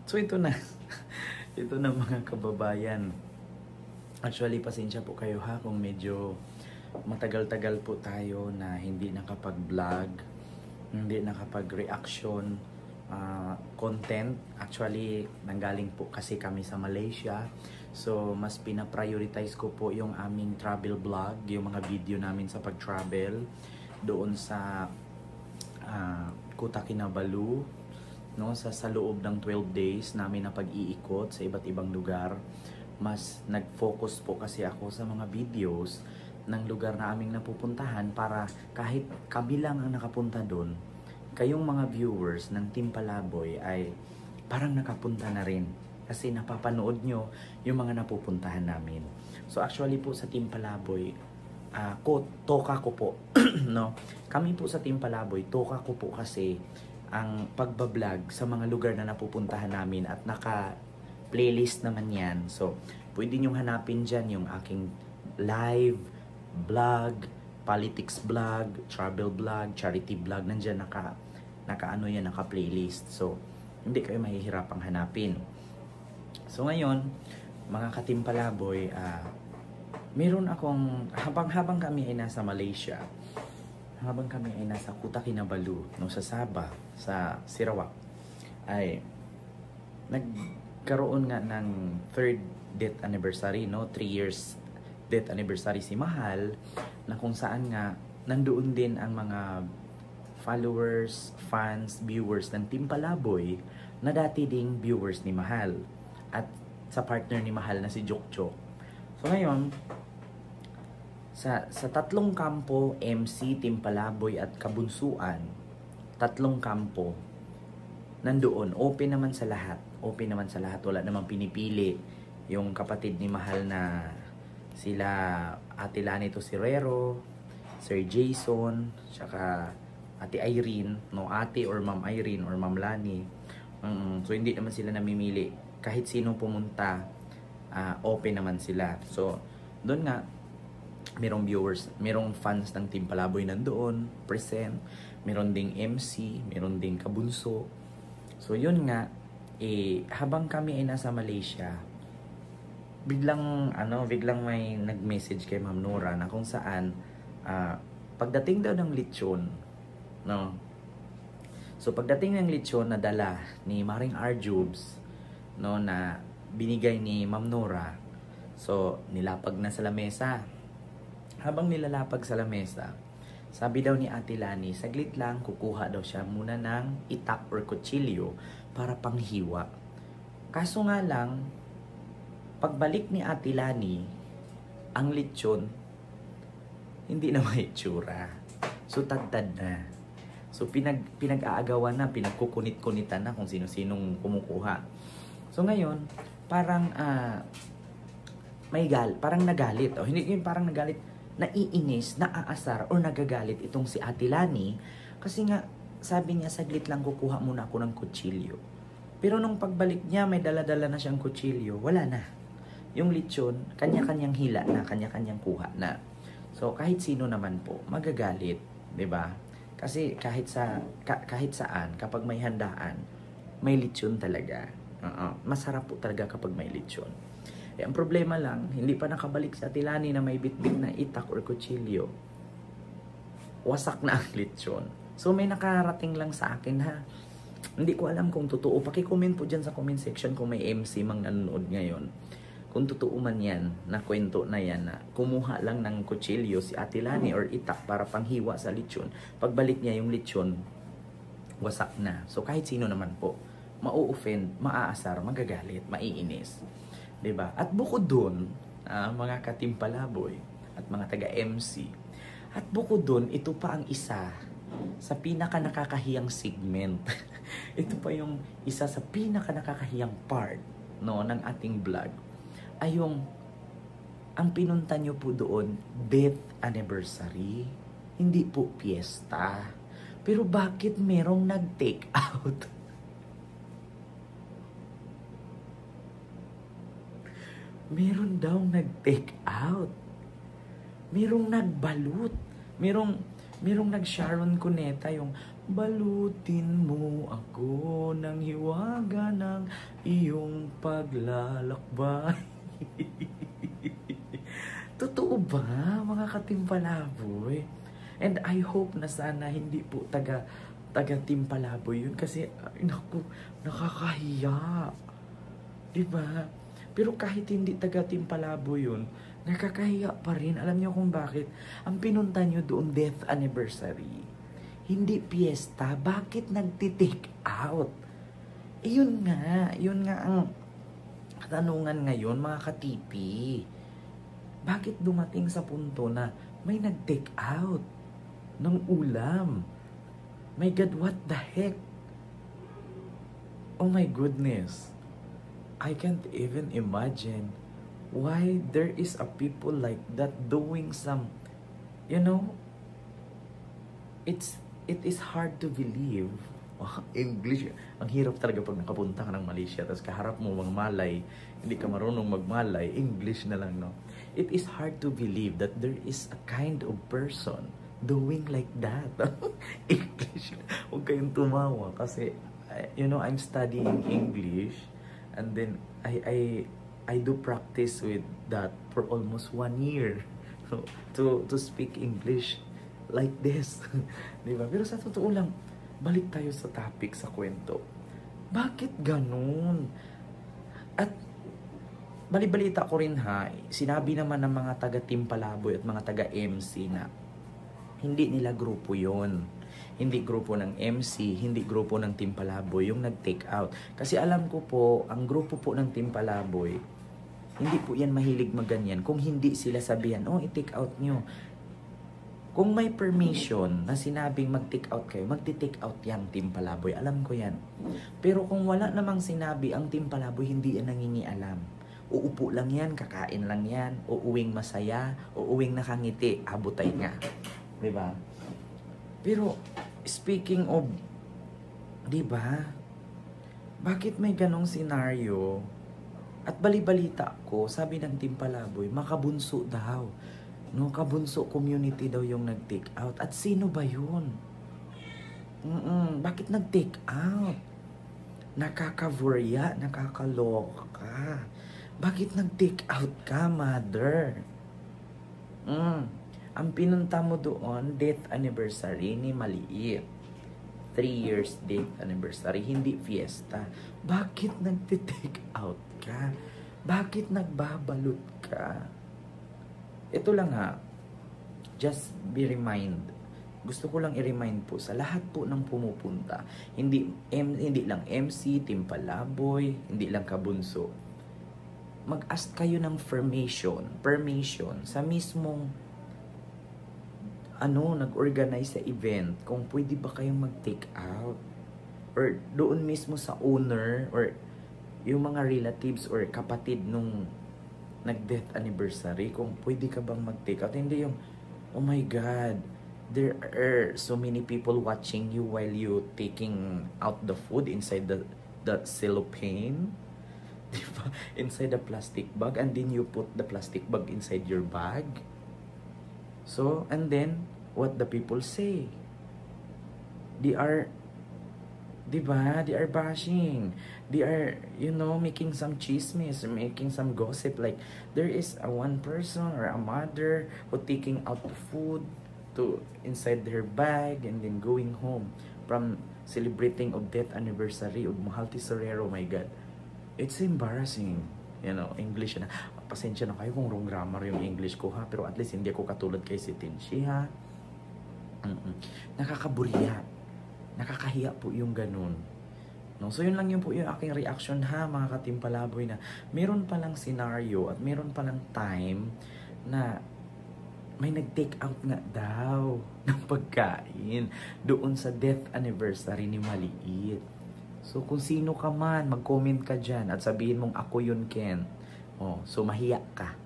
So ito na. Ito na mga kababayan. Actually, pasensya po kayo ha kung medyo matagal-tagal po tayo na hindi nakapag-vlog, hindi nakapag-reaction content. Actually, nanggaling po kasi kami sa Malaysia. So, mas pina-prioritize ko po yung aming travel vlog, yung mga video namin sa pag-travel doon sa Kuta Kinabalu, no, sa loob ng 12 days namin na pag-iikot sa iba't ibang lugar. Mas nag-focus po kasi ako sa mga videos ng lugar na aming napupuntahan para kahit kami lang ang nakapunta doon, kayong mga viewers ng Team Palaboy ay parang nakapunta na rin kasi napapanood nyo yung mga napupuntahan namin. So actually po sa Team Palaboy, toka ko po no, kami po sa Team Palaboy, toka ko po kasi ang pagbablog sa mga lugar na napupuntahan namin at naka-playlist naman yan. So, pwede nyo hanapin dyan yung aking live, vlog, politics vlog, travel vlog, charity vlog. Nandyan naka-playlist. So, hindi kayo mahihirapang hanapin. So, ngayon, mga ka-Team Palaboy, meron akong, habang kami ay nasa Malaysia, habang kami ay nasa Kuta Kinabalu, no, sa Sabah, sa Sarawak, ay nagkaroon nga ng 3rd death anniversary, no, 3 years death anniversary si Mahal, na kung saan nga nandoon din ang mga followers, fans, viewers ng Team Palaboy na dati ding viewers ni Mahal at sa partner ni Mahal na si Jokjok. So ngayon, sa tatlong kampo, MC, Team Palaboy at Kabunsuan, tatlong kampo, nandoon, open naman sa lahat. Open naman sa lahat, wala namang pinipili. Yung kapatid ni Mahal na sila Ate Lani Tosirero, Sir Jason, saka Ate Irene, no, Ate or Ma'am Irene or Ma'am Lani. So hindi naman sila namimili. Kahit sino pumunta, open naman sila. So doon nga, merong viewers, merong fans ng Team Palaboy nandoon, present, meron ding MC, meron ding kabunso. So yun nga, habang kami ay nasa Malaysia, biglang may nag-message kay Ma'am Nora na kung saan pagdating daw ng lechon, no. So pagdating ng lechon na dala ni Maring Arjubs, no, na binigay ni Ma'am Nora, so nilapag na sa lamesa. Habang nilalapag sa lamesa, sabi daw ni Ate Lani, saglit lang, kukuha daw siya muna ng itak or kutsilyo para panghiwa. Kaso nga lang, pagbalik ni Ate Lani, ang lechon, hindi na may itsura. So tagtad na. So pinag-aagawan na, pinagkukunit-kunitan na kung sino-sinong kumukuha. So ngayon, parang parang nagalit. O hindi yun parang nagalit, naiinis, naaasar, o nagagalit itong si Ate Lani kasi nga sabi niya saglit lang kukuha muna ako ng kutsilyo. Pero nung pagbalik niya may dala-dala na siyang kutsilyo, wala na. Yung lechon, kanya-kanyang hila na, kanya-kanyang kuha na. So kahit sino naman po magagalit, 'di ba? Kasi kahit saan kapag may handaan, may lechon talaga. Masarap po talaga kapag may lechon. Ang problema lang, hindi pa nakabalik sa Ate Lani na may bitbit na itak or kutsilyo. Wasak na ang lechon. So may nakarating lang sa akin ha. Hindi ko alam kung totoo. Paki-comment po dyan sa comment section kung may MC mang nanonood ngayon. Kung totoo man yan, na kwento na yan na kumuha lang ng kutsilyo si Ate Lani or itak para panghiwa sa lechon. Pagbalik niya yung lechon, wasak na. So kahit sino naman po, mau-offend, maaasar, magagalit, maiinis. 'Di ba? At bukod doon, mga ka-Team Palaboy at mga taga-MC, at bukod doon, ito pa ang isa sa pinaka-nakakahiyang segment. Ito pa yung isa sa pinaka-nakakahiyang part, no, ng ating vlog. Ay yung ang pinunta nyo po doon, death anniversary, hindi po piyesta. Pero bakit merong nag-take out? Meron daw nag-take out. Merong nagbalot. Merong nag-Sharon Cuneta yung Balutin mo ako ng hiwaga ng iyong paglalakbay. Totoo ba, mga katimpalaboy? And I hope na sana hindi po taga Timpalaboy yun kasi ay, naku, nakakahiya. 'Di ba? Pero kahit hindi taga Timpalaboy yun, nakakahiya pa rin. Alam niyo kung bakit? Ang pinunta niyo doon death anniversary. Hindi piyesta, bakit nagti-take out? Eh, yun nga ang katanungan ngayon, mga katipi. Bakit dumating sa punto na may nag-take out ng ulam? My God, what the heck? Oh my goodness. I can't even imagine why there is a people like that doing some, you know, it is hard to believe. Oh, English, ang hirap talaga pag nakapunta ka ng Malaysia tapos kaharap mo magmalay, hindi ka marunong magmalay, English na lang, no? It is hard to believe that there is a kind of person doing like that. English. Huwag kayong tumawa kasi you know, I'm studying English and then I do practice with that for almost 1 year. So, to speak English like this. Di ba? Pero sa totoo lang, balik tayo sa topic, sa kwento. Bakit ganun? At balibalita ko rin ha, sinabi naman ng mga taga Timpalaboy at mga taga MC na hindi nila grupo yon. Hindi grupo ng MC, hindi grupo ng Timpalaboy yung nag-take out. Kasi alam ko po, ang grupo po ng Timpalaboy, hindi po yan mahilig maganyan. Kung hindi sila sabihan, oh, i-take out nyo. Kung may permission na sinabing mag-take out kayo, magti-take out yan Timpalaboy. Alam ko yan. Pero kung wala namang sinabi ang Timpalaboy, hindi yan nangingialam. Uupo lang yan, kakain lang yan, uuwing masaya, uuwing nakangiti, abutay nga. Diba? Pero, speaking of, diba? Bakit may ganong senaryo? At balibalita ko, sabi ng Timpalaboy, makabunso daw. No, kabunso community daw yung nag-take out. At sino ba yun? Bakit nag-take out? Nakakavorya, nakakaloka. Bakit nag-take out ka, mother? Ang pinunta mo doon, death anniversary ni Maliit. 3 years date anniversary, hindi fiesta. Bakit nag-take out ka? Bakit nagbabalot ka? Ito lang ha, just be remind. Gusto ko lang i-remind po sa lahat po ng pumupunta. Hindi lang MC, Timpalaboy, hindi lang Kabunso. Mag-ask kayo ng permission sa mismong nag-organize sa event kung pwede ba kayong mag-take out. Or doon mismo sa owner or yung mga relatives or kapatid nung nag-death anniversary, kung pwede ka bang mag-take out. Hindi yung, oh my God, there are so many people watching you while you taking out the food inside the cellophane, diba? Inside the plastic bag, and then you put the plastic bag inside your bag. So, and then, what the people say? They are, diba? They are bashing. They are, making some chismes, making some gossip. Like, there is one person or a mother who taking out the food to inside their bag and then going home from celebrating of death anniversary of Mahal Tesorero. My God. It's embarrassing. English na. Pasensya na kayo kung wrong grammar yung English ko ha. Pero at least hindi ako katulad kay si Tinshi ha. Nakakaburya. Nakakahiya po yung ganun. No? So yun lang yun po yung aking reaction ha, mga katimpalaboy, na meron palang scenario at meron palang time na may nag-take out nga daw ng pagkain doon sa death anniversary ni Maliit. So kung sino ka man, mag-comment ka dyan at sabihin mong ako yun, Ken. Oh, so mahiya ka.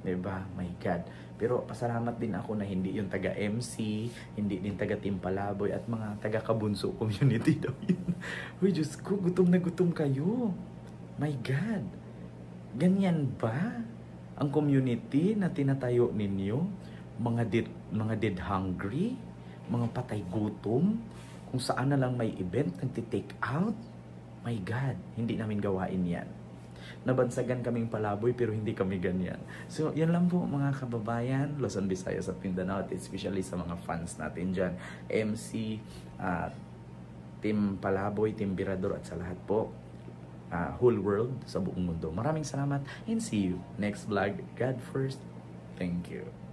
Diba? My God. Pero pasalamat din ako na hindi yung taga-MC, hindi din taga-Timpalaboy at mga taga-Kabunso community daw yun. Uy, Diyos ko, gutom na gutom kayo. My God. Ganyan ba ang community na tinatayo ninyo? Mga dead hungry? Mga patay gutom? kung saan na lang may event, nagti-take out. My God, hindi namin gawain yan. Nabansagan kaming palaboy pero hindi kami ganyan. So, yan lang po mga kababayan, Luzon, Visayas at Mindanao, at especially sa mga fans natin dyan. MC, Team Palaboy, Team Birador, at sa lahat po, whole world, sa buong mundo. Maraming salamat and see you next vlog. God first. Thank you.